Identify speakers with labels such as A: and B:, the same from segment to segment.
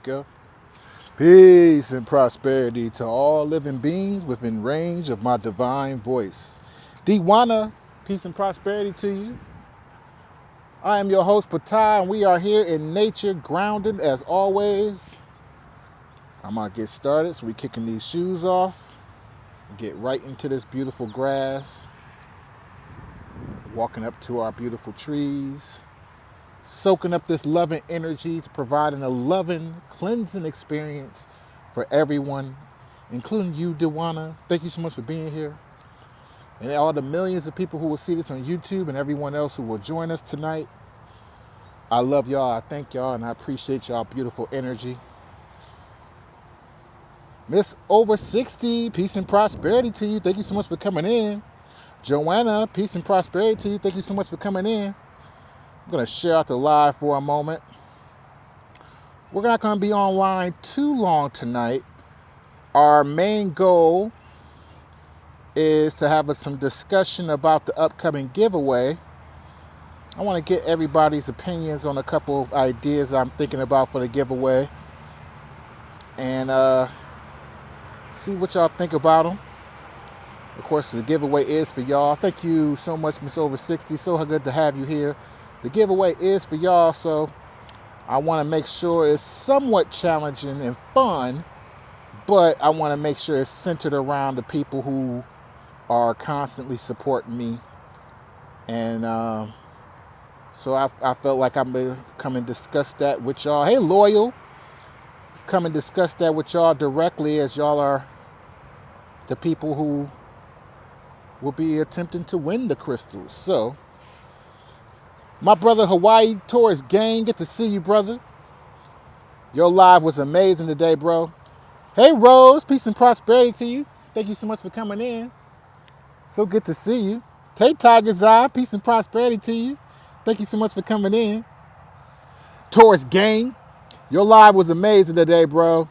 A: Mika. Peace and prosperity to all living beings within range of my divine voice. Dewana, peace and prosperity to you. I am your host, Patai, and we are here in nature, grounded as always. I'm going to get started, so we're kicking these shoes off, get right into this beautiful grass, walking up to our beautiful trees, soaking up this loving energy, providing a loving, cleansing experience for everyone, including you, Dewana. Thank you so much for being here. And all the millions of people who will see this on YouTube and everyone else who will join us tonight. I love y'all, I thank y'all, and I appreciate y'all beautiful energy. Miss Over 60, peace and prosperity to you. Thank you so much for coming in. Joanna, peace and prosperity to you. Thank you so much for coming in. I'm going to share out the live for a moment. We're not going to be online too long tonight. Our main goal is to have some discussion about the upcoming giveaway. I want to get everybody's opinions on a couple of ideas I'm thinking about for the giveaway. And see what y'all think about them. Of course, the giveaway is for y'all. Thank you so much, Miss Over 60. So good to have you here. The giveaway is for y'all, so I want to make sure it's somewhat challenging and fun, but I want to make sure it's centered around the people who are constantly supporting me. And so I felt like I'm going to come and discuss that with y'all. Hey, Loyal, come and discuss that with y'all directly, as y'all are the people who will be attempting to win the crystals. So, my brother Hawaii Tourist Gang, good to see you, brother. Your live was amazing today, bro. Hey, Rose, peace and prosperity to you. Thank you so much for coming in. So good to see you. Hey, Tiger's Eye, peace and prosperity to you. Thank you so much for coming in. Tourist Gang, your live was amazing today, bro.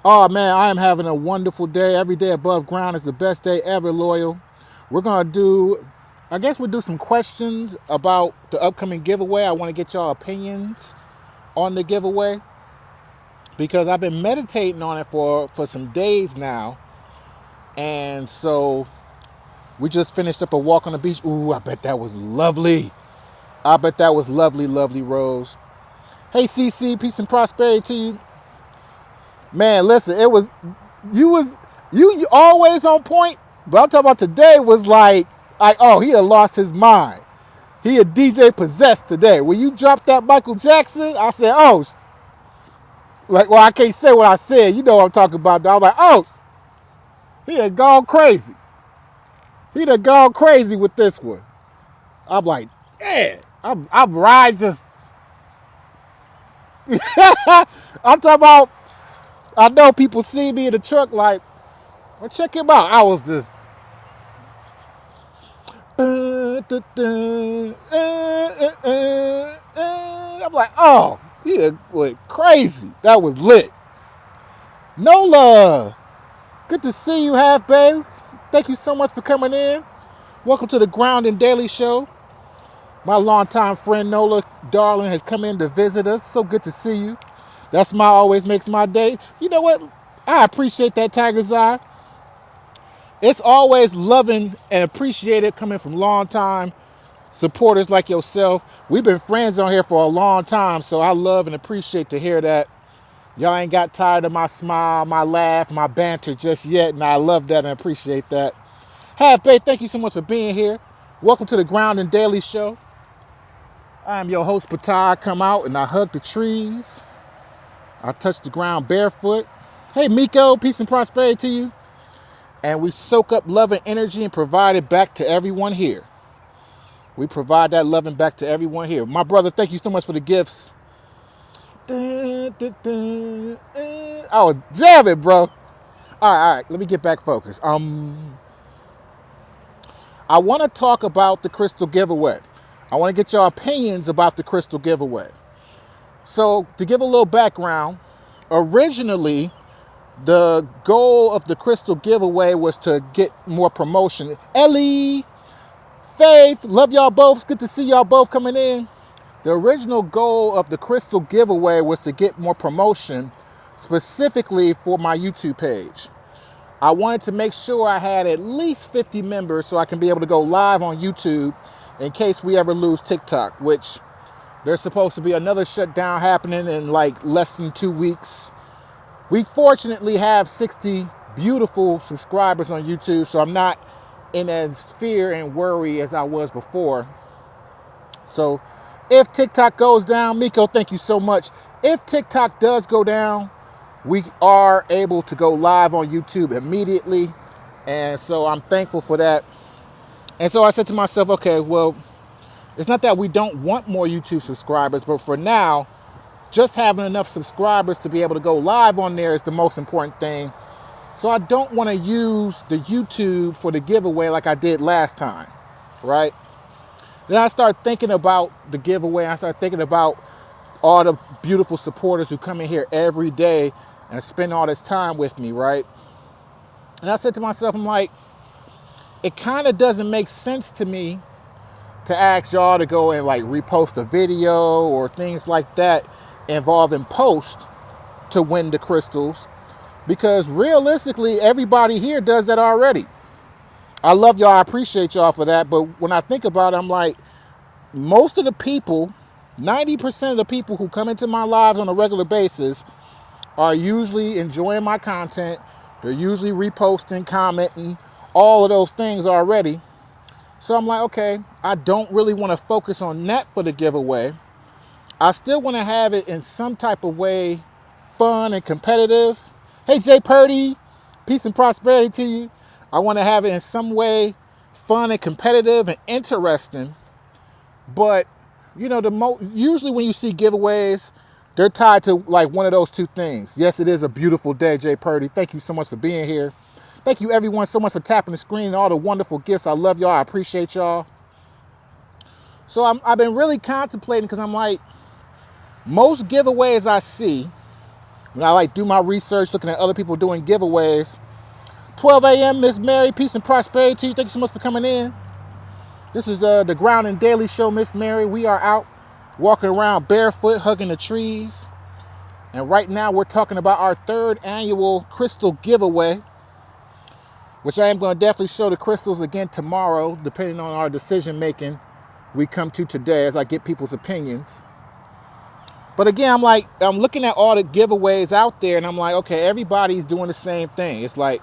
A: Oh, man, I am having a wonderful day. Every day above ground is the best day ever, Loyal. We're going to do, I guess we'll do some questions about the upcoming giveaway. I want to get y'all opinions on the giveaway because I've been meditating on it for some days now. And so we just finished up a walk on the beach. Ooh, I bet that was lovely. I bet that was lovely, lovely, Rose. Hey, CC, peace and prosperity to you. Man, listen, you always on point, but I'm talking about today was like, oh, he had lost his mind. He a DJ possessed today. When you dropped that Michael Jackson, I said, oh, well, I can't say what I said. You know what I'm talking about. I was like, oh, he had gone crazy. He done gone crazy with this one. I'm like, yeah, I'm riding just. I'm talking about, I know people see me in the truck like, well, check him out. I was just. I'm like, oh, he went crazy. That was lit. Nola, good to see you, Half Babe. Thank you so much for coming in. Welcome to the Grounding Daily Show. My longtime friend Nola Darling has come in to visit us. So good to see you. That smile always makes my day. You know what? I appreciate that, Tiger's Eye. It's always loving and appreciated coming from longtime supporters like yourself. We've been friends on here for a long time, so I love and appreciate to hear that. Y'all ain't got tired of my smile, my laugh, my banter just yet, and I love that and appreciate that. Half Faith, thank you so much for being here. Welcome to the Grounding Daily Show. I am your host, Patai. I come out and I hug the trees. I touch the ground barefoot. Hey, Miko, peace and prosperity to you. And we soak up love and energy and provide it back to everyone here. We provide that love and back to everyone here. My brother, thank you so much for the gifts. I was jamming, bro. All right. Let me get back focused. I want to talk about the crystal giveaway. I want to get your opinions about the crystal giveaway. So, to give a little background, originally, the goal of the crystal giveaway was to get more promotion. Ellie, Faith, love y'all both. Good to see y'all both coming in. The original goal of the crystal giveaway was to get more promotion specifically for my YouTube page. I wanted to make sure I had at least 50 members so I can be able to go live on YouTube in case we ever lose TikTok, which there's supposed to be another shutdown happening in like less than 2 weeks. We fortunately have 60 beautiful subscribers on YouTube, so I'm not in as fear and worry as I was before. So if TikTok goes down, Miko, thank you so much. If TikTok does go down, we are able to go live on YouTube immediately. And so I'm thankful for that. And so I said to myself, okay, well, it's not that we don't want more YouTube subscribers, but for now, just having enough subscribers to be able to go live on there is the most important thing. So I don't want to use the YouTube for the giveaway like I did last time, right? Then I start thinking about the giveaway. I start thinking about all the beautiful supporters who come in here every day and spend all this time with me, right? And I said to myself, I'm like, it kind of doesn't make sense to me to ask y'all to go and like repost a video or things like that involving post to win the crystals, because realistically, everybody here does that already. I love y'all, I appreciate y'all for that, but when I think about it, I'm like, most of the people, 90% of the people who come into my lives on a regular basis are usually enjoying my content. They're usually reposting, commenting, all of those things already. So I'm like, okay, I don't really want to focus on that for the giveaway. I still want to have it in some type of way fun and competitive. Hey, Jay Purdy, peace and prosperity to you. I want to have it in some way fun and competitive and interesting. But, you know, usually when you see giveaways, they're tied to like one of those two things. Yes, it is a beautiful day, Jay Purdy. Thank you so much for being here. Thank you everyone so much for tapping the screen and all the wonderful gifts. I love y'all. I appreciate y'all. So I've been really contemplating, because I'm like, most giveaways I see, when I like do my research, looking at other people doing giveaways, 12 a.m. Miss Mary, peace and prosperity to you. Thank you so much for coming in. This is the Ground and Daily Show, Miss Mary. We are out walking around barefoot, hugging the trees. And right now we're talking about our 3rd annual crystal giveaway, which I am going to definitely show the crystals again tomorrow, depending on our decision making we come to today as I get people's opinions. But again, I'm looking at all the giveaways out there, and I'm like, okay, everybody's doing the same thing. It's like,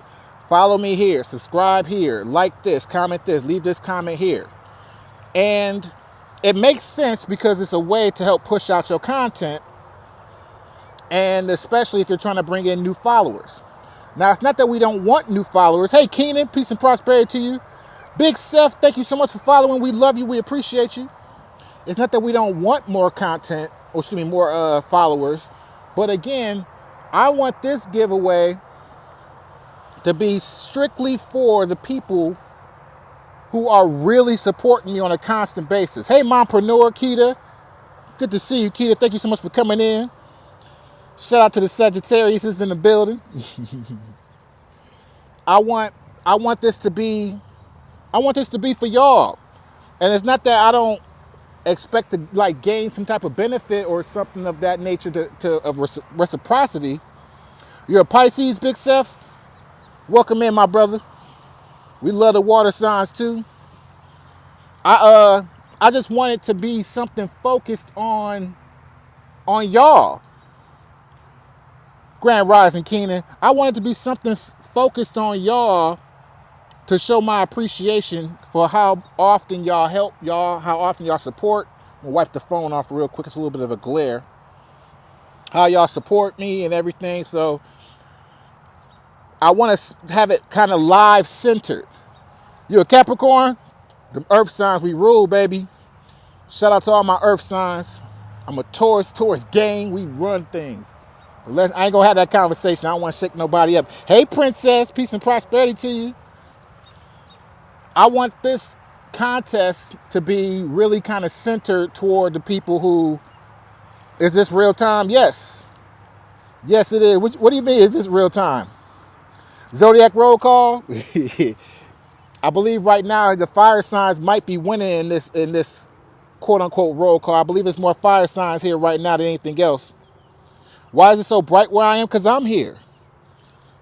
A: follow me here, subscribe here, like this, comment this, leave this comment here. And it makes sense because it's a way to help push out your content, and especially if you're trying to bring in new followers. Now, it's not that we don't want new followers. Hey, Keenan, peace and prosperity to you. Big Seth, thank you so much for following. We love you. We appreciate you. It's not that we don't want more content, or excuse me, more followers. But again, I want this giveaway to be strictly for the people who are really supporting me on a constant basis. Hey, mompreneur, Keita. Good to see you, Keita. Thank you so much for coming in. Shout out to the Sagittarius in the building. I want this to be for y'all. And it's not that I don't expect to like gain some type of benefit or something of that nature of reciprocity. You're a Pisces, Big Seth. Welcome in, my brother. We love the water signs too. I just want it to be something focused on y'all. Grand Rising Keenan. I want it to be something focused on y'all to show my appreciation for how often y'all help y'all, how often y'all support. I'm gonna wipe the phone off real quick. It's a little bit of a glare. How y'all support me and everything. So I want to have it kind of live centered. You a Capricorn? The earth signs, we rule, baby. Shout out to all my earth signs. I'm a Taurus gang. We run things. But I ain't gonna have that conversation. I don't want to shake nobody up. Hey, Princess, peace and prosperity to you. I want this contest to be really kind of centered toward the people who, is this real time? Yes. Yes, it is. What do you mean, is this real time? Zodiac roll call? I believe right now the fire signs might be winning in this quote unquote roll call. I believe it's more fire signs here right now than anything else. Why is it so bright where I am? Because I'm here.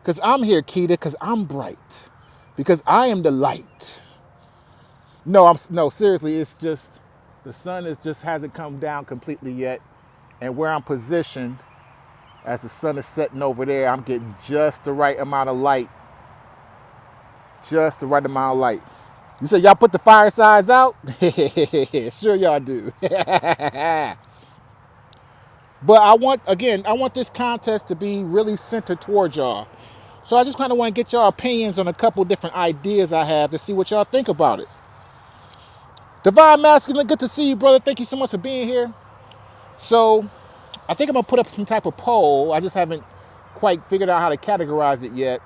A: Because I'm here, Keita, because I'm bright. Because I am the light. No, seriously, it's just the sun just hasn't come down completely yet. And where I'm positioned, as the sun is setting over there, I'm getting just the right amount of light. Just the right amount of light. You said y'all put the firesides out? Sure y'all do. But I want this contest to be really centered towards y'all. So I just kind of want to get y'all opinions on a couple different ideas I have to see what y'all think about it. Divine Masculine, good to see you, brother. Thank you so much for being here. So I think I'm going to put up some type of poll. I just haven't quite figured out how to categorize it yet.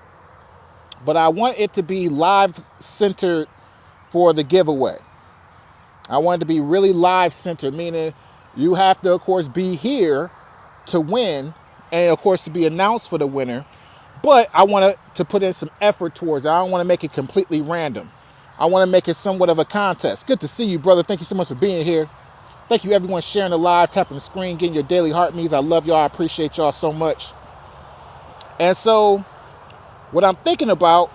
A: But I want it to be live centered for the giveaway. I want it to be really live centered, meaning you have to, of course, be here to win and, of course, to be announced for the winner. But I want to put in some effort towards it. I don't want to make it completely random. I want to make it somewhat of a contest. Good to see you, brother. Thank you so much for being here. Thank you, everyone, sharing the live, tapping the screen, getting your daily heart means. I love y'all. I appreciate y'all so much. And so what I'm thinking about,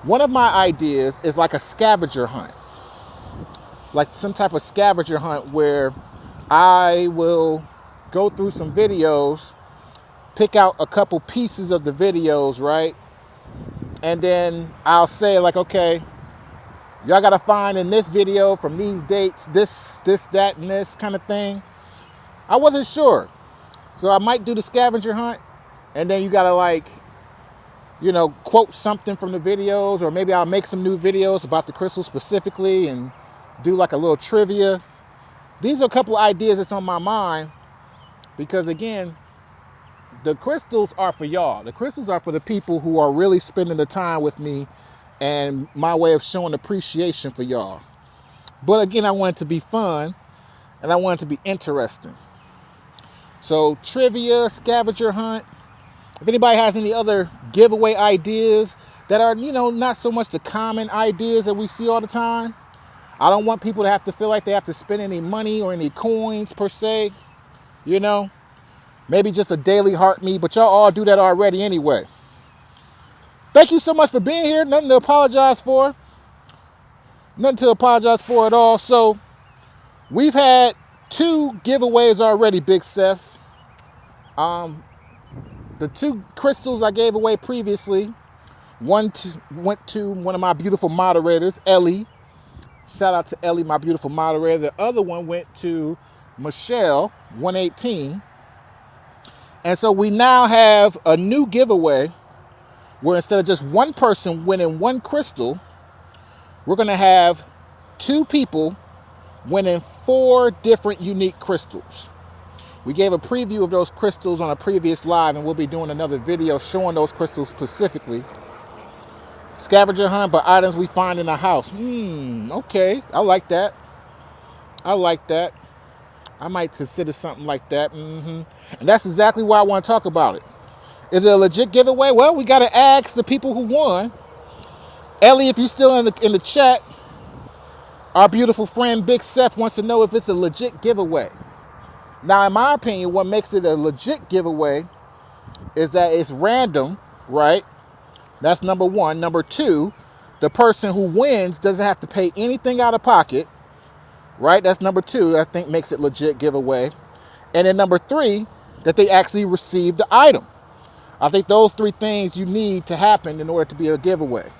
A: one of my ideas is like a scavenger hunt. Like some type of scavenger hunt where I will go through some videos, pick out a couple pieces of the videos, right? And then I'll say like, okay, y'all got to find in this video from these dates, this, that, and this kind of thing. I wasn't sure. So I might do the scavenger hunt and then you got to like, you know, quote something from the videos, or maybe I'll make some new videos about the crystal specifically and do like a little trivia. These are a couple of ideas that's on my mind because again, the crystals are for y'all. The crystals are for the people who are really spending the time with me and my way of showing appreciation for y'all. But again, I want it to be fun and I want it to be interesting. So trivia, scavenger hunt. If anybody has any other giveaway ideas that are, you know, not so much the common ideas that we see all the time. I don't want people to have to feel like they have to spend any money or any coins per se, you know. Maybe just a daily heart me, but y'all all do that already anyway. Thank you so much for being here. Nothing to apologize for. Nothing to apologize for at all. So we've had 2 giveaways already, Big Seth. The 2 crystals I gave away previously, went to one of my beautiful moderators, Ellie. Shout out to Ellie, my beautiful moderator. The other one went to Michelle, 118. And so we now have a new giveaway where instead of just one person winning 1 crystal, we're going to have 2 people winning 4 different unique crystals. We gave a preview of those crystals on a previous live, and we'll be doing another video showing those crystals specifically. Scavenger hunt by items we find in the house. Okay, I like that. I like that. I might consider something like that. And that's exactly why I want to talk about it. Is it a legit giveaway? Well, we got to ask the people who won. Ellie, if you're still in the chat, our beautiful friend Big Seth wants to know if it's a legit giveaway. Now, in my opinion, what makes it a legit giveaway is that it's random, right? That's number 1. Number 2, the person who wins doesn't have to pay anything out of pocket, right? That's number 2, I think makes it legit giveaway. And then number 3, that they actually receive the item. I think those 3 things you need to happen in order to be a giveaway,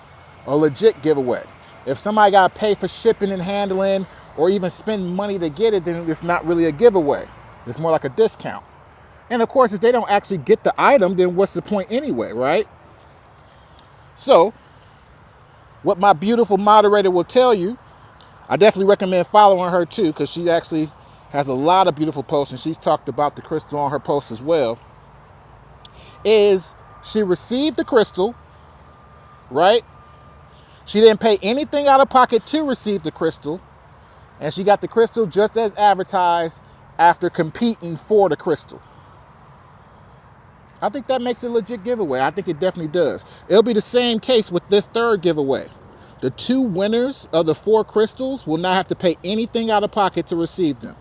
A: a legit giveaway. If somebody got to pay for shipping and handling or even spend money to get it, then it's not really a giveaway. It's more like a discount. And of course, if they don't actually get the item, then what's the point anyway, right? So, what my beautiful moderator will tell you, I definitely recommend following her too, because she actually has a lot of beautiful posts, and she's talked about the crystal on her post as well, is she received the crystal, right? She didn't pay anything out of pocket to receive the crystal, and she got the crystal just as advertised after competing for the crystal. I think that makes it a legit giveaway. I think it definitely does. It'll be the same case with this 3rd giveaway. The 2 winners of the 4 crystals will not have to pay anything out of pocket to receive them.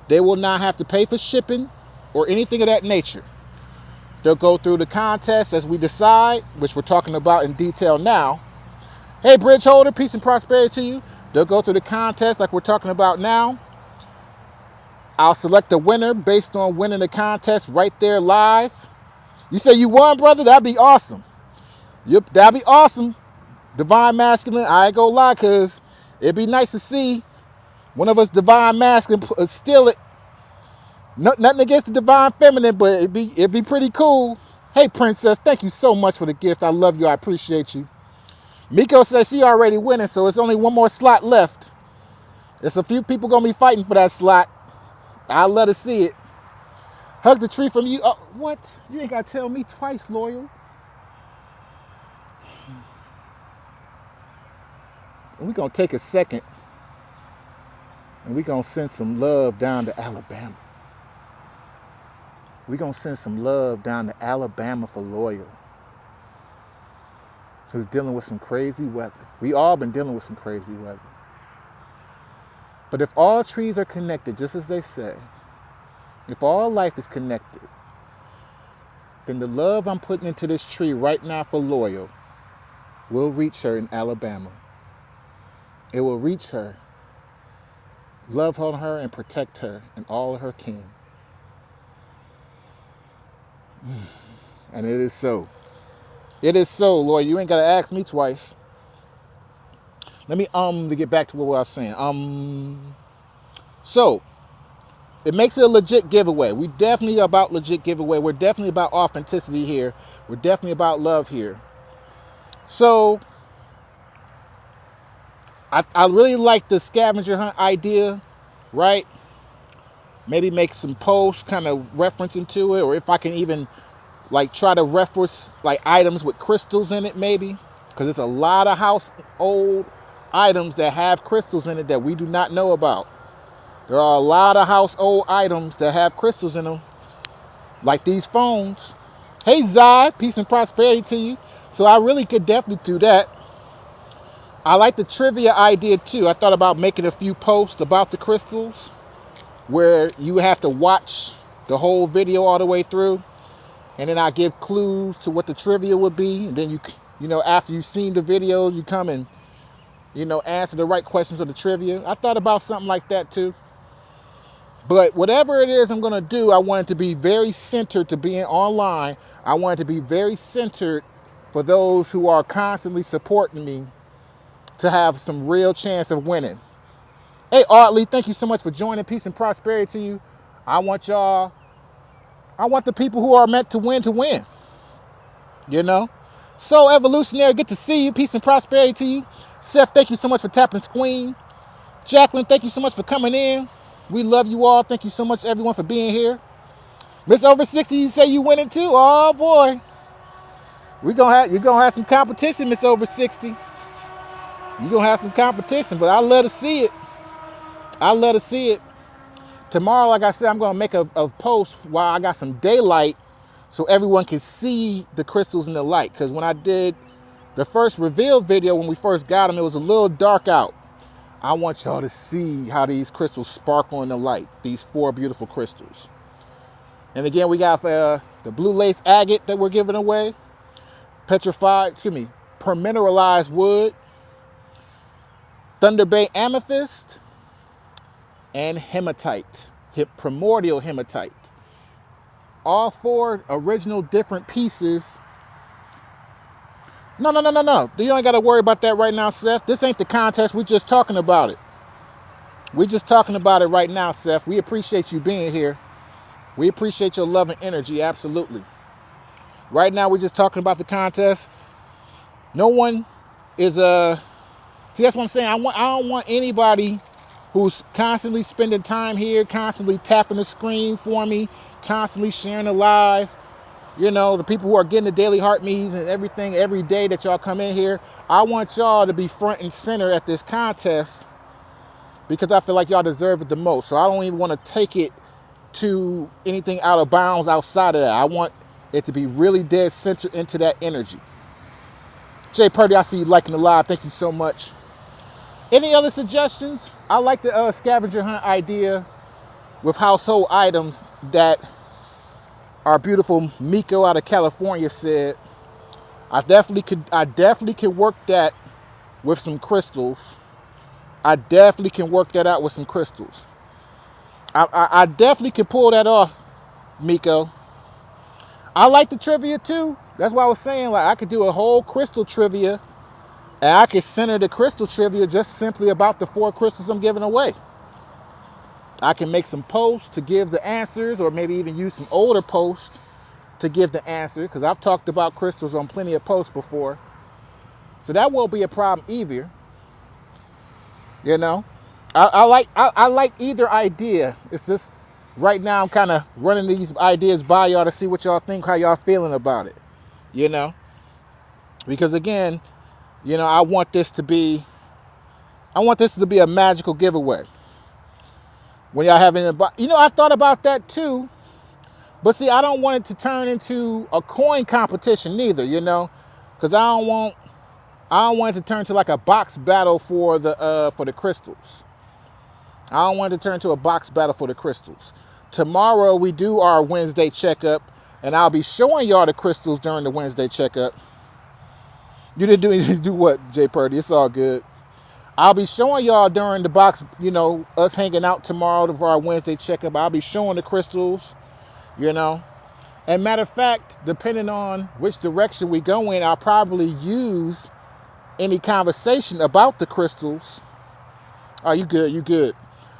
A: They will not have to pay for shipping or anything of that nature. They'll go through the contest as we decide, which we're talking about in detail now. Hey, bridge holder, peace and prosperity to you. They'll go through the contest like we're talking about now. I'll select the winner based on winning the contest right there live. You say you won, brother? That'd be awesome. Yep, that'd be awesome. Divine Masculine, I ain't gonna lie, because it'd be nice to see one of us Divine Masculine steal it. Nothing against the Divine Feminine, but it'd be pretty cool. Hey, Princess, thank you so much for the gift. I love you. I appreciate you. Miko says she already winning, so it's only one more slot left. There's a few people gonna be fighting for that slot. I'll let her see it. Hug the tree from you. Oh, what? You ain't gotta tell me twice, loyal. We're gonna take a second and we're gonna send some love down to Alabama. We're gonna send some love down to Alabama for Loyal, who's dealing with some crazy weather. We all been dealing with some crazy weather. But if all trees are connected, just as they say, if all life is connected, then the love I'm putting into this tree right now for Loyal will reach her in Alabama. It will reach her, love on her, and protect her and all of her kin. And it is so. It is so, Lord. You ain't got to ask me twice. Let me, to get back to what I was saying. So, it makes it a legit giveaway. We definitely about legit giveaway. We're definitely about authenticity here. We're definitely about love here. So, I really like the scavenger hunt idea, right? Maybe make some posts kind of referencing to it, or if I can even like try to reference like items with crystals in it, maybe, because there's a lot of household items that have crystals in it that we do not know about. There are a lot of household items that have crystals in them, like these phones. Hey, Zai, peace and prosperity to you. So I really could definitely do that. I like the trivia idea too. I thought about making a few posts about the crystals where you have to watch the whole video all the way through, and then I give clues to what the trivia would be, and then you know, after you've seen the videos, you come and, you know, answer the right questions of the trivia. I thought about something like that too. But whatever it is I'm gonna do, I want it to be very centered to being online. I want it to be very centered for those who are constantly supporting me to have some real chance of winning. Hey, Artley, thank you so much for joining. Peace and prosperity to you. I want the people who are meant to win, you know? So, Evolutionary, good to see you. Peace and prosperity to you. Seth, thank you so much for tapping Queen. Jacqueline, thank you so much for coming in. We love you all. Thank you so much, everyone, for being here. Miss Over 60, you say you winning too? Oh, boy. You're going to have some competition, Miss Over 60. You're going to have some competition, but I love to see it. I love to see it. Tomorrow, like I said, I'm going to make a post while I got some daylight so everyone can see the crystals in the light. Because when I did the first reveal video, when we first got them, it was a little dark out. I want y'all to see how these crystals sparkle in the light. These 4 beautiful crystals. And again, we got the blue lace agate that we're giving away. Permineralized wood. Thunder Bay amethyst. And hematite, primordial hematite. All 4 original different pieces. No. You ain't got to worry about that right now, Seth. This ain't the contest. We're just talking about it. We're just talking about it right now, Seth. We appreciate you being here. We appreciate your love and energy, absolutely. Right now, we're just talking about the contest. No one is see, that's what I'm saying. I don't want anybody who's constantly spending time here, constantly tapping the screen for me, constantly sharing the live. You know, the people who are getting the daily heart meetings and everything every day that y'all come in here. I want y'all to be front and center at this contest because I feel like y'all deserve it the most. So I don't even want to take it to anything out of bounds outside of that. I want it to be really dead center into that energy. Jay Purdy, I see you liking the live. Thank you so much. Any other suggestions? I like the scavenger hunt idea with household items that our beautiful Miko out of California said. I definitely could work that with some crystals. I definitely can work that out with some crystals. I definitely can pull that off, Miko. I like the trivia too. That's why I was saying, like, I could do a whole crystal trivia, and I could center the crystal trivia just simply about the 4 crystals I'm giving away. I can make some posts to give the answers, or maybe even use some older posts to give the answer, because I've talked about crystals on plenty of posts before. So that won't be a problem either. You know, I like either idea. It's just right now I'm kind of running these ideas by y'all to see what y'all think, how y'all feeling about it. You know, because again, you know, I want this to be a magical giveaway. When y'all having a, you know, I thought about that too, but see, I don't want it to turn into a coin competition neither. You know, because I don't want it to turn into like a box battle for the crystals. I don't want it to turn into a box battle for the crystals. Tomorrow we do our Wednesday checkup, and I'll be showing y'all the crystals during the Wednesday checkup. You didn't do what, Jay Purdy? It's all good. I'll be showing y'all during the box, you know, us hanging out tomorrow for our Wednesday checkup. I'll be showing the crystals, you know. And matter of fact, depending on which direction we go in, I'll probably use any conversation about the crystals. Oh, you good, you good.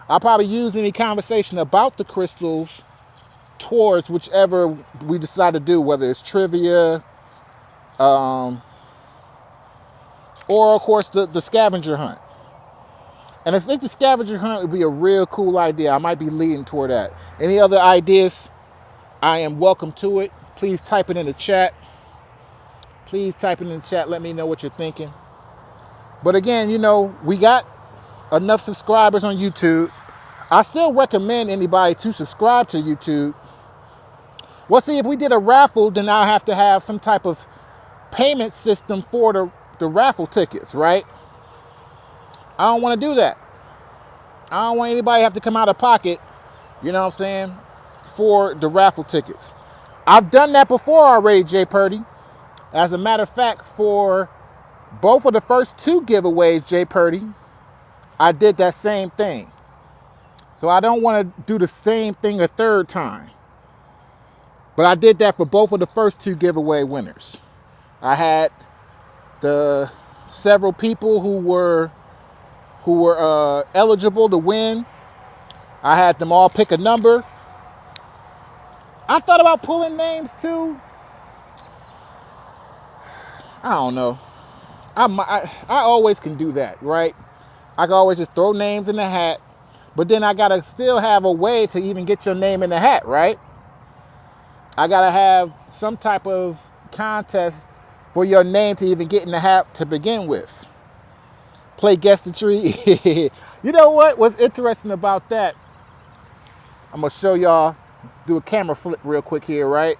A: I'll probably use any conversation about the crystals towards whichever we decide to do, whether it's trivia, or of course the scavenger hunt. And I think the scavenger hunt would be a real cool idea. I might be leading toward that. Any other ideas? I am welcome to it. Please type it in the chat. Please type it in the chat. Let me know what you're thinking. But again, you know, we got enough subscribers on YouTube. I still recommend anybody to subscribe to YouTube. Well, see, if we did a raffle, then I'll have to have some type of payment system for the raffle tickets, right? I don't want to do that. I don't want anybody to have to come out of pocket, you know what I'm saying, for the raffle tickets. I've done that before already, Jay Purdy. As a matter of fact, for both of the first 2 giveaways, Jay Purdy, I did that same thing. So I don't want to do the same thing a third time. But I did that for both of the first 2 giveaway winners. I had the several people who were eligible to win. I had them all pick a number. I thought about pulling names too. I don't know. I always can do that, right? I can always just throw names in the hat, but then I gotta still have a way to even get your name in the hat, right? I gotta have some type of contest for your name to even get in the hat to begin with. Play guess the tree. You know what? What's interesting about that? I'm gonna show y'all, do a camera flip real quick here, right?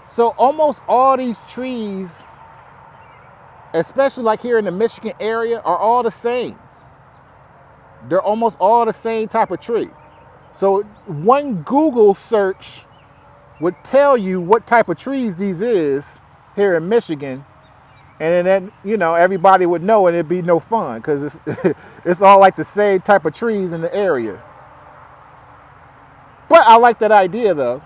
A: So almost all these trees, especially like here in the Michigan area, are all the same. They're almost all the same type of tree. So one Google search would tell you what type of trees these is here in Michigan. And then, you know, everybody would know, and it'd be no fun because it's all like the same type of trees in the area. But I like that idea though.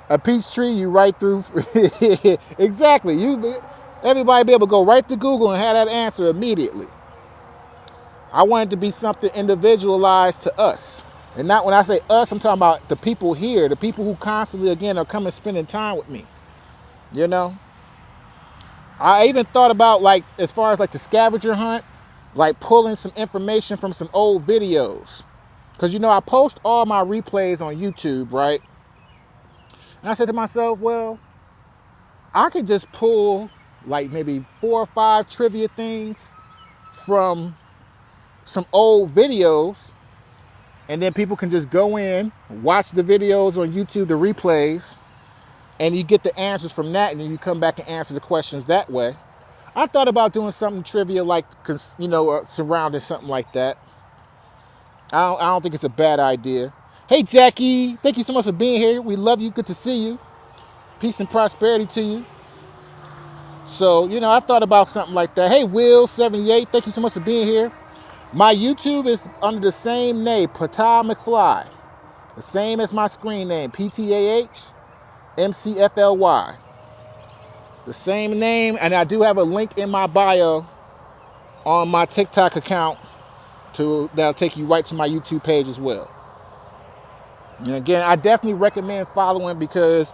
A: A peach tree, you right through. Exactly. Everybody be able to go right to Google and have that answer immediately. I want it to be something individualized to us. And not when I say us, I'm talking about the people here, the people who constantly, again, are coming spending time with me. You know? I even thought about, like, as far as like the scavenger hunt, like pulling some information from some old videos. Because, you know, I post all my replays on YouTube, right? And I said to myself, well, I could just pull like maybe 4 or 5 trivia things from some old videos, and then people can just go in, watch the videos on YouTube, the replays, and you get the answers from that, and then you come back and answer the questions that way. I thought about doing something trivia like, surrounding something like that. I don't think it's a bad idea. Hey, Jackie, thank you so much for being here. We love you. Good to see you. Peace and prosperity to you. So, I thought about something like that. Hey, Will78, thank you so much for being here. My YouTube is under the same name, Patah McFly. The same as my screen name, PTAH MCFLY. The same name, and I do have a link in my bio on my TikTok account that'll take you right to my YouTube page as well. And again, I definitely recommend following, because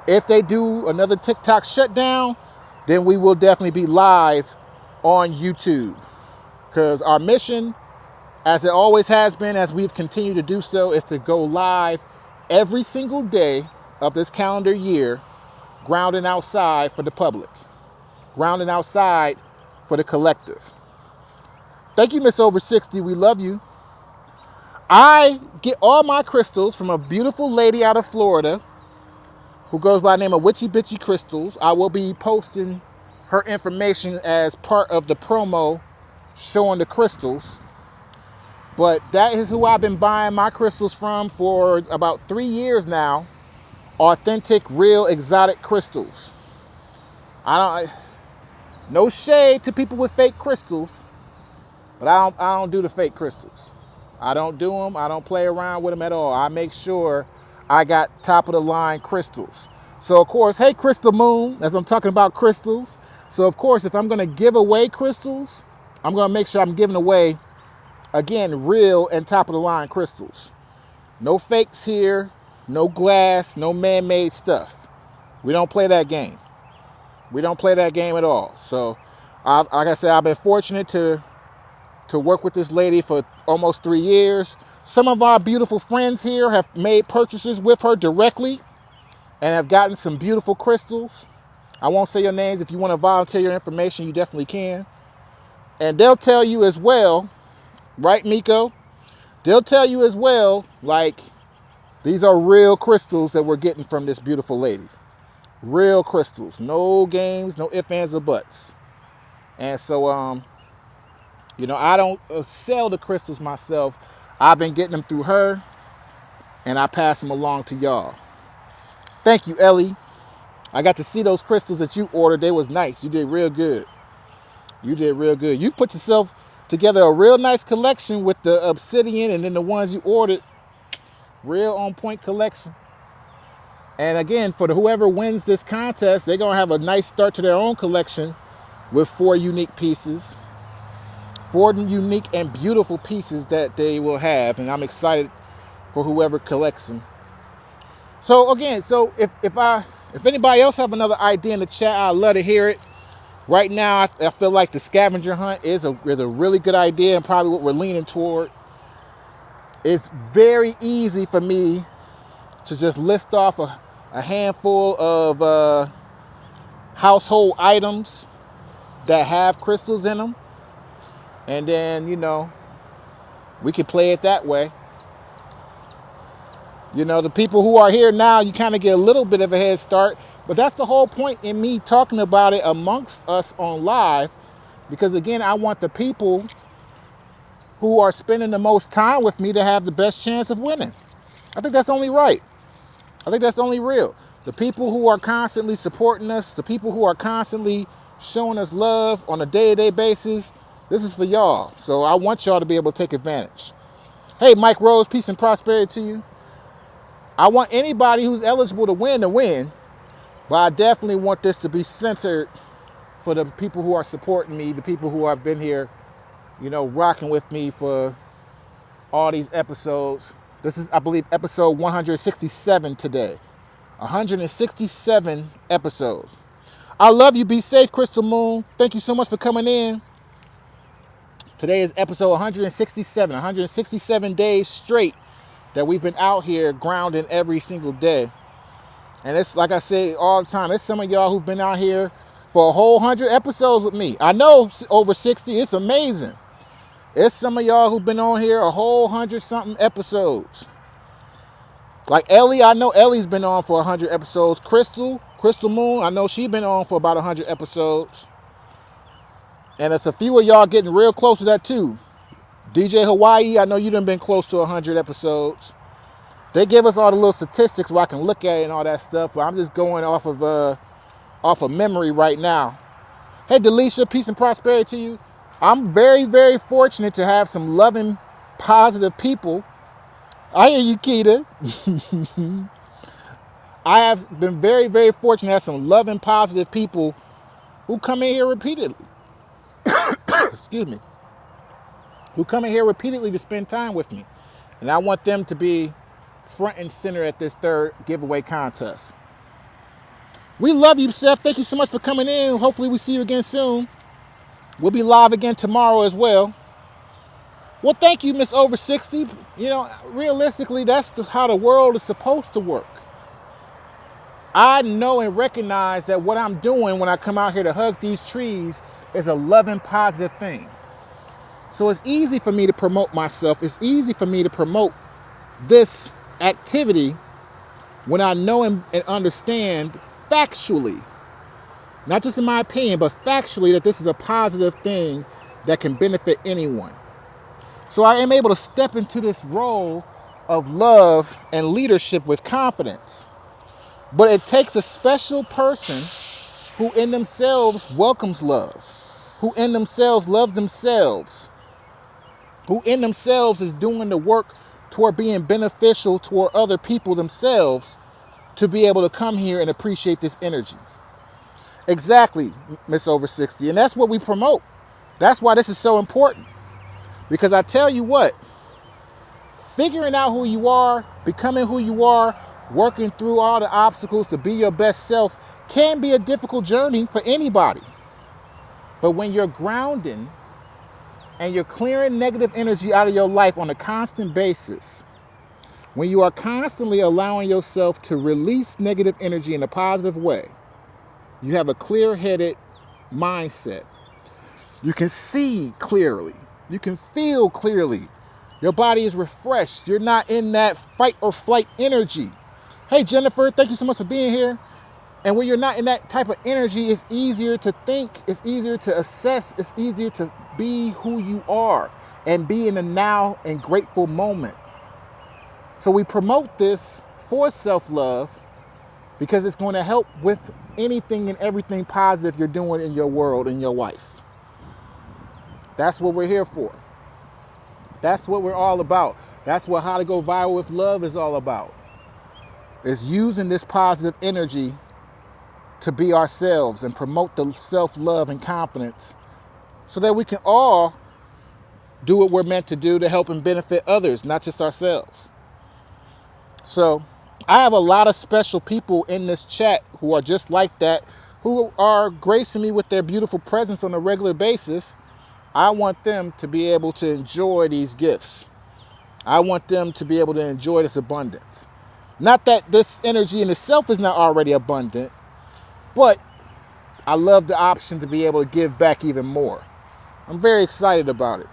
A: if they do another TikTok shutdown, then we will definitely be live on YouTube. Because our mission, as it always has been, as we've continued to do so, is to go live every single day of this calendar year, grounding outside for the public, grounding outside for the collective. Thank you, Miss Over 60. We love you. I get all my crystals from a beautiful lady out of Florida who goes by the name of Witchy Bitchy Crystals. I will be posting her information as part of the promo showing the crystals. But that is who I've been buying my crystals from for about 3 years now. Authentic, real, exotic crystals. No shade to people with fake crystals, but I don't do the fake crystals. I don't do them. I don't play around with them at all. I make sure I got top of the line crystals. So of course, hey, Crystal Moon, as I'm talking about crystals. So of course, if I'm going to give away crystals, I'm going to make sure I'm giving away, again, real and top of the line crystals. No fakes here, no glass, no man-made stuff. We don't play that game. We don't play that game at all. So like I said, I've been fortunate to work with this lady for almost 3 years. Some of our beautiful friends here have made purchases with her directly and have gotten some beautiful crystals. I won't say your names. If you want to volunteer your information, you definitely can. And they'll tell you as well, right, Miko? They'll tell you as well, like, these are real crystals that we're getting from this beautiful lady. Real crystals. No games, no ifs, ands, or buts. And so, I don't sell the crystals myself. I've been getting them through her, and I pass them along to y'all. Thank you, Ellie. I got to see those crystals that you ordered. They was nice. You did real good. You did real good. You put yourself together a real nice collection with the obsidian and then the ones you ordered. Real on point collection. And again, for whoever wins this contest, they're going to have a nice start to their own collection with 4 unique pieces. 4 unique and beautiful pieces that they will have. And I'm excited for whoever collects them. So again, if anybody else have another idea in the chat, I'd love to hear it. Right now, I feel like the scavenger hunt is a really good idea, and probably what we're leaning toward. It's very easy for me to just list off a handful of household items that have crystals in them. And then, we can play it that way. The people who are here now, you kind of get a little bit of a head start. But that's the whole point in me talking about it amongst us on live. Because again, I want the people who are spending the most time with me to have the best chance of winning. I think that's only right. I think that's only real. The people who are constantly supporting us, the people who are constantly showing us love on a day-to-day basis, this is for y'all. So I want y'all to be able to take advantage. Hey, Mike Rose, peace and prosperity to you. I want anybody who's eligible to win, but I definitely want this to be centered for the people who are supporting me, the people who have been here, rocking with me for all these episodes. This is, I believe, episode 167 today. 167 episodes. I love you. Be safe, Crystal Moon. Thank you so much for coming in. Today is episode 167. 167 days straight that we've been out here grounding every single day. And it's like I say all the time, it's some of y'all who've been out here for a whole 100 episodes with me. I know over 60, it's amazing. It's some of y'all who've been on here a whole 100-something episodes. Like Ellie, I know Ellie's been on for 100 episodes. Crystal Moon, I know she's been on for about 100 episodes. And it's a few of y'all getting real close to that too. DJ Hawaii, I know you done been close to 100 episodes. They give us all the little statistics where I can look at it and all that stuff, but I'm just going off of memory right now. Hey, Delisha, peace and prosperity to you. I'm very, very fortunate to have some loving, positive people. I hear you, Keita. I have been very, very fortunate to have some loving, positive people who come in here repeatedly. Excuse me. Who come in here repeatedly to spend time with me. And I want them to be front and center at this third giveaway contest. We love you, Seth. Thank you so much for coming in. Hopefully we see you again soon. We'll be live again tomorrow as well. Well, thank you, Miss Over 60. You know, realistically, that's how the world is supposed to work. I know and recognize that what I'm doing when I come out here to hug these trees is a loving, positive thing. So it's easy for me to promote myself. It's easy for me to promote this activity when I know and understand factually, not just in my opinion, but factually, that this is a positive thing that can benefit anyone. So I am able to step into this role of love and leadership with confidence. But it takes a special person who in themselves welcomes love, who in themselves loves themselves, who in themselves is doing the work toward being beneficial toward other people themselves, to be able to come here and appreciate this energy. Exactly, Miss Over 60. And that's what we promote. That's why this is so important. Because I tell you what, figuring out who you are, becoming who you are, working through all the obstacles to be your best self can be a difficult journey for anybody. But when you're grounding and you're clearing negative energy out of your life on a constant basis, when you are constantly allowing yourself to release negative energy in a positive way, you have a clear-headed mindset. You can see clearly. You can feel clearly. Your body is refreshed. You're not in that fight or flight energy. Hey, Jennifer, thank you so much for being here. And when you're not in that type of energy, it's easier to think, it's easier to assess, it's easier to be who you are and be in the now and grateful moment. So we promote this for self-love because it's going to help with anything and everything positive you're doing in your world, in your life. That's what we're here for. That's what we're all about. That's what How to Go Viral with Love is all about. It's using this positive energy to be ourselves and promote the self-love and confidence so that we can all do what we're meant to do to help and benefit others, not just ourselves. So I have a lot of special people in this chat who are just like that, who are gracing me with their beautiful presence on a regular basis. I want them to be able to enjoy these gifts. I want them to be able to enjoy this abundance. Not that this energy in itself is not already abundant, but I love the option to be able to give back even more. I'm very excited about it.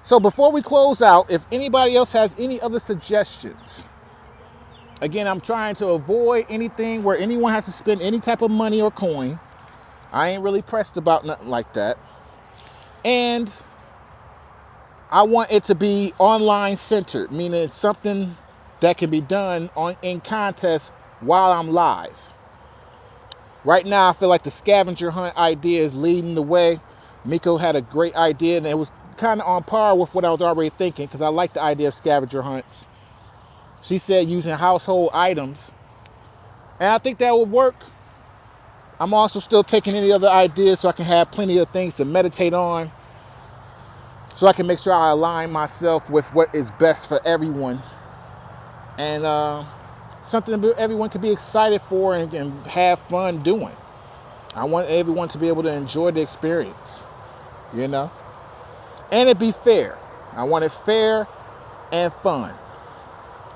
A: So before we close out, if anybody else has any other suggestions, again, I'm trying to avoid anything where anyone has to spend any type of money or coin. I ain't really pressed about nothing like that. And I want it to be online centered, meaning it's something that can be done in contest while I'm live. Right now, I feel like the scavenger hunt idea is leading the way. Miko had a great idea, and it was kind of on par with what I was already thinking, because I like the idea of scavenger hunts. She said using household items, and I think that would work. I'm also still taking any other ideas so I can have plenty of things to meditate on, so I can make sure I align myself with what is best for everyone, and something that everyone can be excited for and have fun doing. I want everyone to be able to enjoy the experience, you know, and it be fair. I want it fair and fun,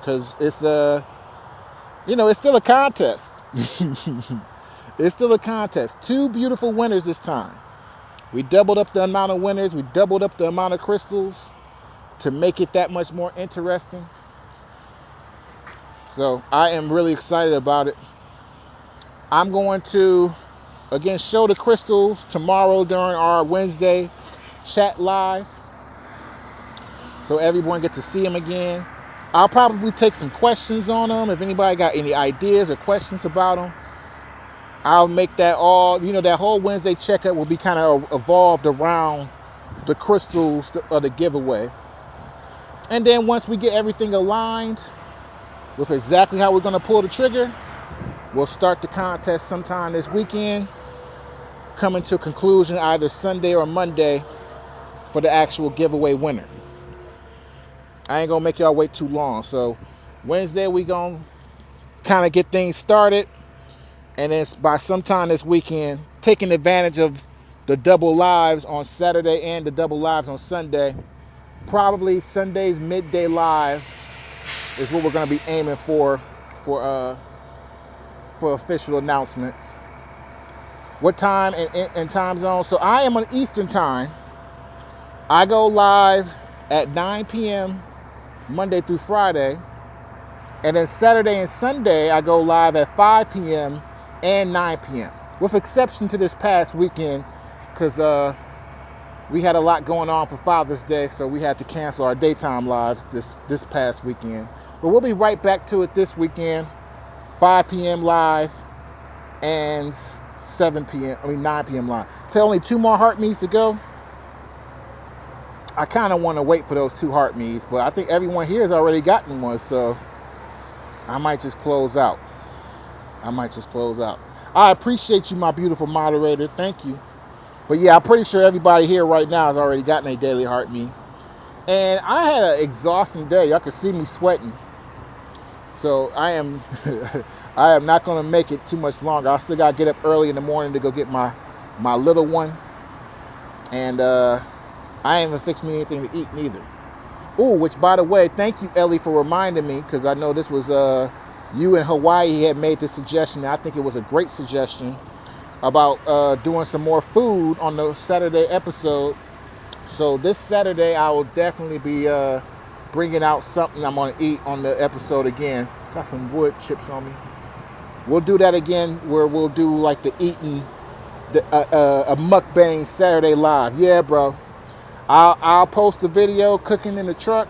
A: because it's it's still a contest. It's still a contest. 2 beautiful winners this time. We doubled up the amount of winners. We doubled up the amount of crystals to make it that much more interesting. So I am really excited about it. I'm going to, again, show the crystals tomorrow during our Wednesday chat live, so everyone gets to see them again. I'll probably take some questions on them. If anybody got any ideas or questions about them, I'll make that all, that whole Wednesday checkup will be kind of evolved around the crystals of the giveaway. And then once we get everything aligned with exactly how we're going to pull the trigger, we'll start the contest sometime this weekend, coming to a conclusion either Sunday or Monday for the actual giveaway winner. I ain't gonna make y'all wait too long. So Wednesday we gonna kind of get things started, and then by sometime this weekend, taking advantage of the double lives on Saturday and the double lives on Sunday. Probably Sunday's midday live is what we're gonna be aiming for official announcements. What time and time zone? So I am on Eastern time. I go live at 9 p.m. Monday through Friday. And then Saturday and Sunday, I go live at 5 p.m. and 9 p.m. With exception to this past weekend, because we had a lot going on for Father's Day, so we had to cancel our daytime lives this past weekend. But we'll be right back to it this weekend, 5 p.m. live and 9 p.m. live. So only 2 more heart meets to go. I kind of want to wait for those 2 heart meets, but I think everyone here has already gotten one, so I might just close out. I appreciate you, my beautiful moderator. Thank you. But yeah, I'm pretty sure everybody here right now has already gotten a daily heart meet. And I had an exhausting day. Y'all can see me sweating. So I am not going to make it too much longer. I still got to get up early in the morning to go get my little one. And I ain't even fixed me anything to eat neither. Oh, which by the way, thank you, Ellie, for reminding me, because I know this was you in Hawaii had made this suggestion. I think it was a great suggestion about doing some more food on the Saturday episode. So this Saturday, I will definitely be bringing out something I'm going to eat on the episode again. Got some wood chips on me. We'll do that again, where we'll do like a mukbang Saturday live. Yeah, bro. I'll post a video cooking in the truck,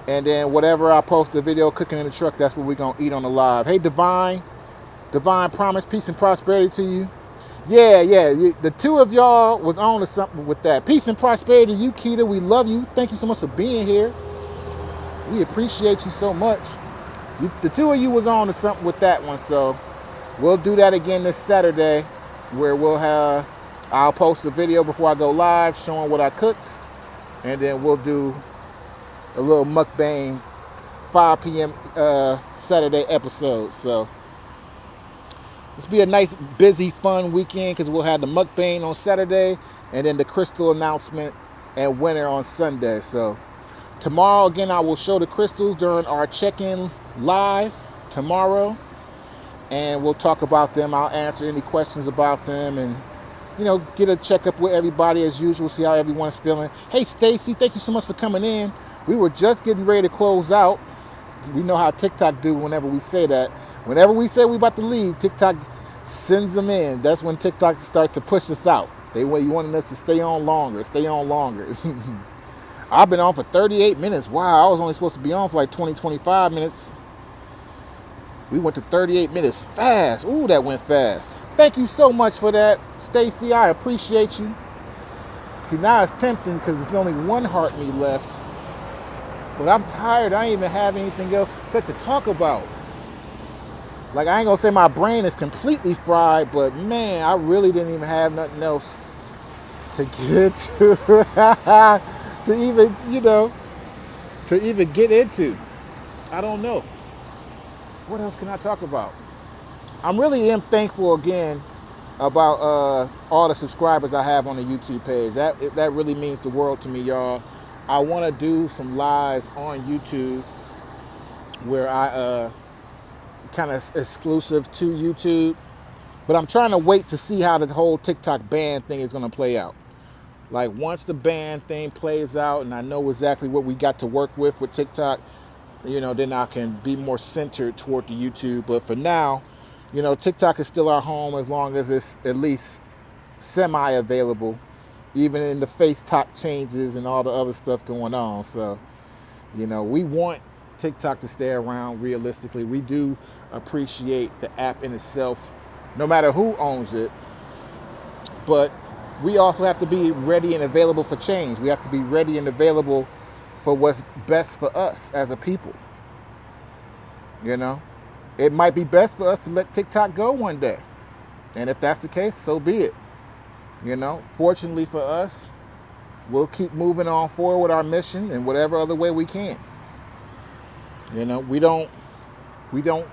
A: and then whatever I post the video cooking in the truck, that's what we're going to eat on the live. Hey, Divine Promise, peace and prosperity to you. Yeah, the 2 of y'all was on to something with that. Peace and prosperity to you, Keita. We love you. Thank you so much for being here. We appreciate you so much. The 2 of you was on to something with that one, so we'll do that again this Saturday, where I'll post a video before I go live showing what I cooked, and then we'll do a little mukbang 5 p.m. Saturday episode. So this will be a nice, busy, fun weekend, because we'll have the mukbang on Saturday and then the crystal announcement and winner on Sunday. So tomorrow, again, I will show the crystals during our check-in live tomorrow, and we'll talk about them. I'll answer any questions about them and get a checkup with everybody as usual, see how everyone's feeling. Hey, Stacy, thank you so much for coming in. We were just getting ready to close out. We know how TikTok do whenever we say that. Whenever we say we about to leave, TikTok sends them in. That's when TikTok start to push us out. They wanting us to stay on longer. I've been on for 38 minutes. Wow, I was only supposed to be on for like 20, 25 minutes. We went to 38 minutes fast. Ooh, that went fast. Thank you so much for that, Stacy. I appreciate you. See, now it's tempting because there's only 1 heart meet left. But I'm tired. I ain't even have anything else set to talk about. Like, I ain't gonna say my brain is completely fried, but man, I really didn't even have nothing else to get to. to even get into. I don't know. What else can I talk about? I'm really thankful again about all the subscribers I have on the YouTube page. That really means the world to me, y'all. I want to do some lives on YouTube where I kind of exclusive to YouTube, but I'm trying to wait to see how the whole TikTok ban thing is going to play out. Like, once the ban thing plays out and I know exactly what we got to work with TikTok, then I can be more centered toward the YouTube. But for now, TikTok is still our home as long as it's at least semi-available, even in the face talk changes and all the other stuff going on. So, we want TikTok to stay around realistically. We do appreciate the app in itself, no matter who owns it. But we also have to be ready and available for change. We have to be ready and available for what's best for us as a people. It might be best for us to let TikTok go one day. And if that's the case, so be it. Fortunately for us, we'll keep moving on forward with our mission in whatever other way we can. We don't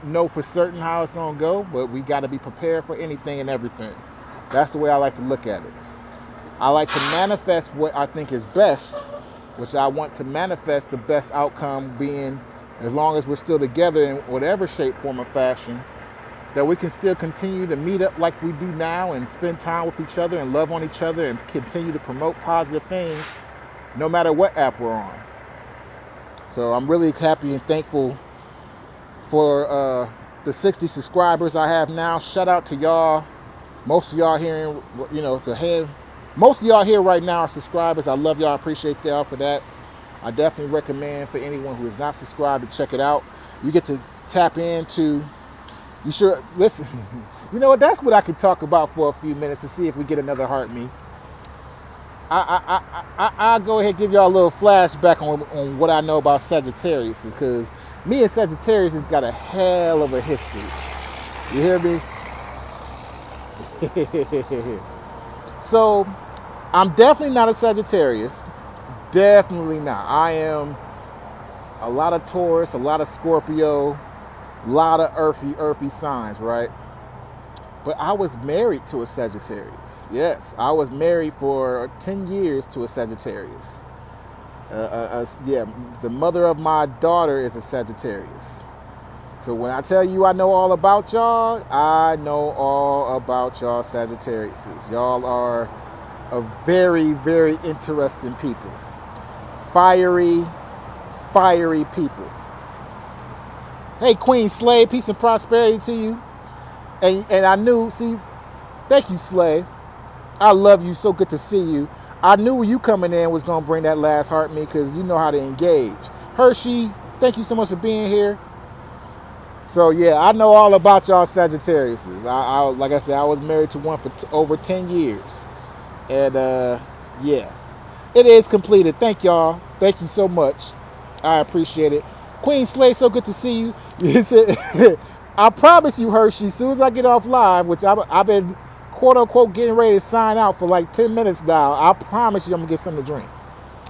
A: know for certain how it's going to go, but we got to be prepared for anything and everything. That's the way I like to look at it. I like to manifest what I think is best, which I want to manifest the best outcome being, as long as we're still together in whatever shape, form, or fashion, that we can still continue to meet up like we do now and spend time with each other and love on each other and continue to promote positive things no matter what app we're on. So I'm really happy and thankful for the 60 subscribers I have now. Shout out to y'all. Most of y'all here, most of y'all here right now are subscribers. I love y'all. I appreciate y'all for that. I definitely recommend for anyone who is not subscribed to check it out. You get to tap into, you sure, listen, you know what, that's what I could talk about for a few minutes to see if we get another heart me. I'll go ahead and give y'all a little flashback on what I know about Sagittarius, because me and Sagittarius has got a hell of a history. You hear me? So, I'm definitely not a Sagittarius. Definitely not. I am a lot of Taurus, a lot of Scorpio, a lot of earthy signs, right? But I was married to a Sagittarius. Yes, I was married for 10 years to a Sagittarius. The mother of my daughter is a Sagittarius. So when I tell you I know all about y'all, I know all about y'all Sagittariuses. Y'all are a very, very interesting people. Fiery people. Hey, Queen Slay, peace and prosperity to you. And I knew, thank you, Slay. I love you, so good to see you. I knew you coming in was going to bring that last heart me, because you know how to engage. Hershey, thank you so much for being here. So, yeah, I know all about y'all Sagittariuses. Like I said, I was married to one for over 10 years. And, yeah, it is completed. Thank y'all. Thank you so much. I appreciate it. Queen Slay, so good to see you. I promise you, Hershey, as soon as I get off live, which I've been, quote unquote, getting ready to sign out for like 10 minutes now, I promise you I'm going to get something to drink.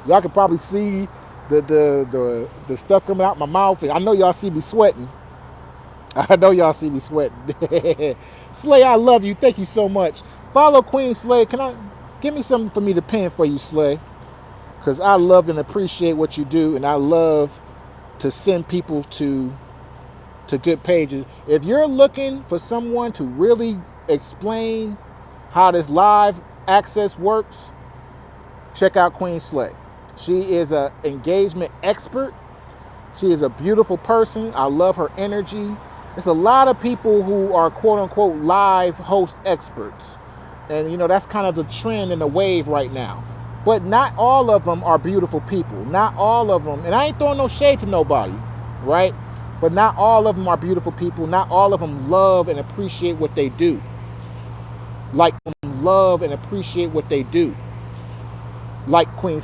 A: Y'all can probably see the stuff coming out my mouth. I know y'all see me sweating. Slay, I love you. Thank you so much. Follow Queen Slay. Give me something for me to pin for you, Slay? Because I love and appreciate what you do, and I love to send people to good pages. If you're looking for someone to really explain how this live access works, check out Queen Slay. She is an engagement expert. She is a beautiful person. I love her energy. There's a lot of people who are quote unquote live host experts. And that's kind of the trend and the wave right now. But not all of them are beautiful people. Not all of them, and I ain't throwing no shade to nobody, right? But not all of them are beautiful people. Not all of them love and appreciate what they do. Like love and appreciate what they do. Like Queen.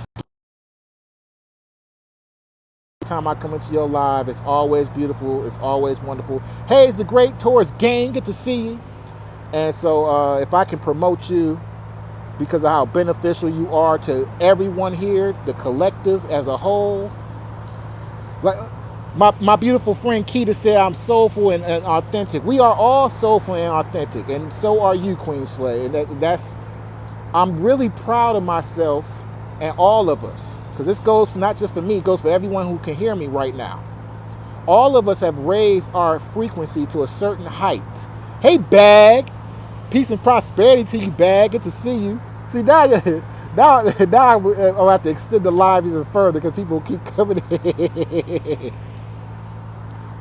A: Every time I come into your live, it's always beautiful. It's always wonderful. Hey, it's the Great Taurus Gang. Good to see you. And so if I can promote you because of how beneficial you are to everyone here, the collective as a whole. Like my beautiful friend Keita said, I'm soulful and authentic. We are all soulful and authentic, and so are you, Queen Slay. And I'm really proud of myself and all of us, because this goes not just for me, it goes for everyone who can hear me right now. All of us have raised our frequency to a certain height. Hey, Bag. Peace and prosperity to you, Bag. Good to see you. See, now I'll have to extend the live even further because people keep coming in.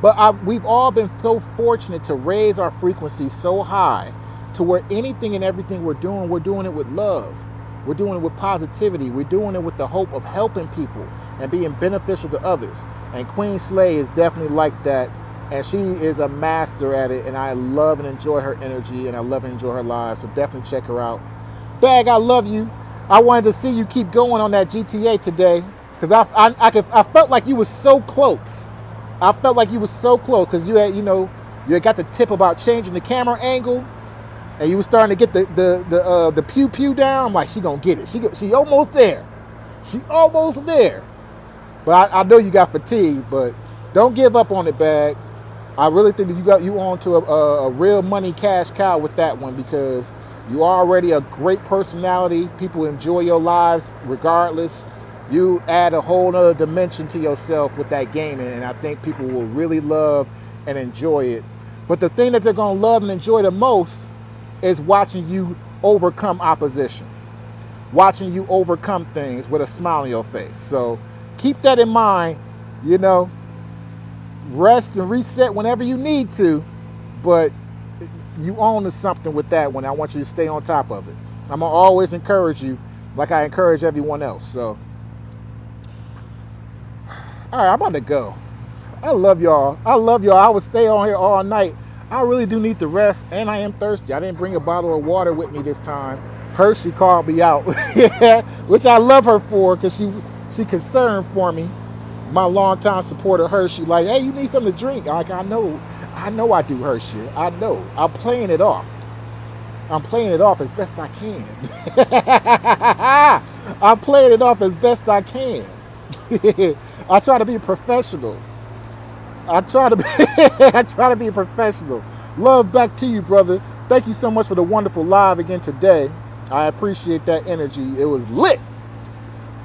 A: But we've all been so fortunate to raise our frequency so high to where anything and everything we're doing it with love. We're doing it with positivity. We're doing it with the hope of helping people and being beneficial to others. And Queen Slay is definitely like that. And she is a master at it. And I love and enjoy her energy. And I love and enjoy her live. So definitely check her out. Bag, I love you. I wanted to see you keep going on that GTA today. Because I felt like you were so close. I felt like you were so close. Because you had got the tip about changing the camera angle. And you were starting to get the pew pew down. I'm like, she gonna get it. She almost there. She almost there. But I know you got fatigue. But don't give up on it, Bag. I really think that you on to a real money cash cow with that one, because you are already a great personality. People enjoy your lives regardless. You add a whole other dimension to yourself with that gaming, and I think people will really love and enjoy it. But the thing that they're gonna love and enjoy the most is watching you overcome opposition, watching you overcome things with a smile on your face. So keep that in mind, rest and reset whenever you need to, but you own to something with that one. I want you to stay on top of it. I'm gonna always encourage you like I encourage everyone else. So, all right, I'm about to go. I love y'all. I would stay on here all night. I really do need to rest, and I am thirsty. I didn't bring a bottle of water with me this time. Hershey called me out, which I love her for, because she concerned for me. My longtime supporter Hershey, like, hey, you need something to drink. Like, I know I do Hershey. I know. I'm playing it off. I'm playing it off as best I can. I'm playing it off as best I can. I try to be professional. I try to be a professional. Love back to you, brother. Thank you so much for the wonderful live again today. I appreciate that energy. It was lit.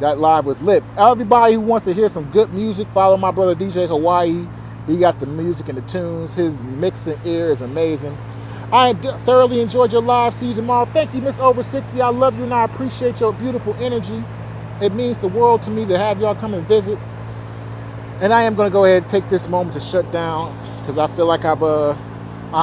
A: That live was lit. Everybody who wants to hear some good music, follow my brother DJ Hawaii. He got the music and the tunes. His mixing ear is amazing. I thoroughly enjoyed your live. See you tomorrow. Thank you, Miss Over 60. I love you and I appreciate your beautiful energy. It means the world to me to have y'all come and visit. And I am going to go ahead and take this moment to shut down, because I feel like I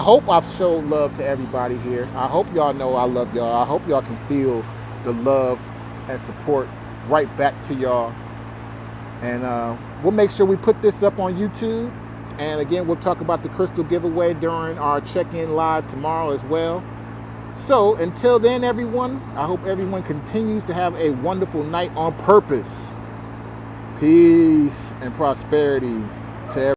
A: hope I've showed love to everybody here. I hope y'all know I love y'all. I hope y'all can feel the love and support right back to y'all. And we'll make sure we put this up on YouTube. And again, we'll talk about the crystal giveaway during our check-in live tomorrow as well. So until then, everyone, I hope everyone continues to have a wonderful night on purpose. Peace and prosperity to everyone.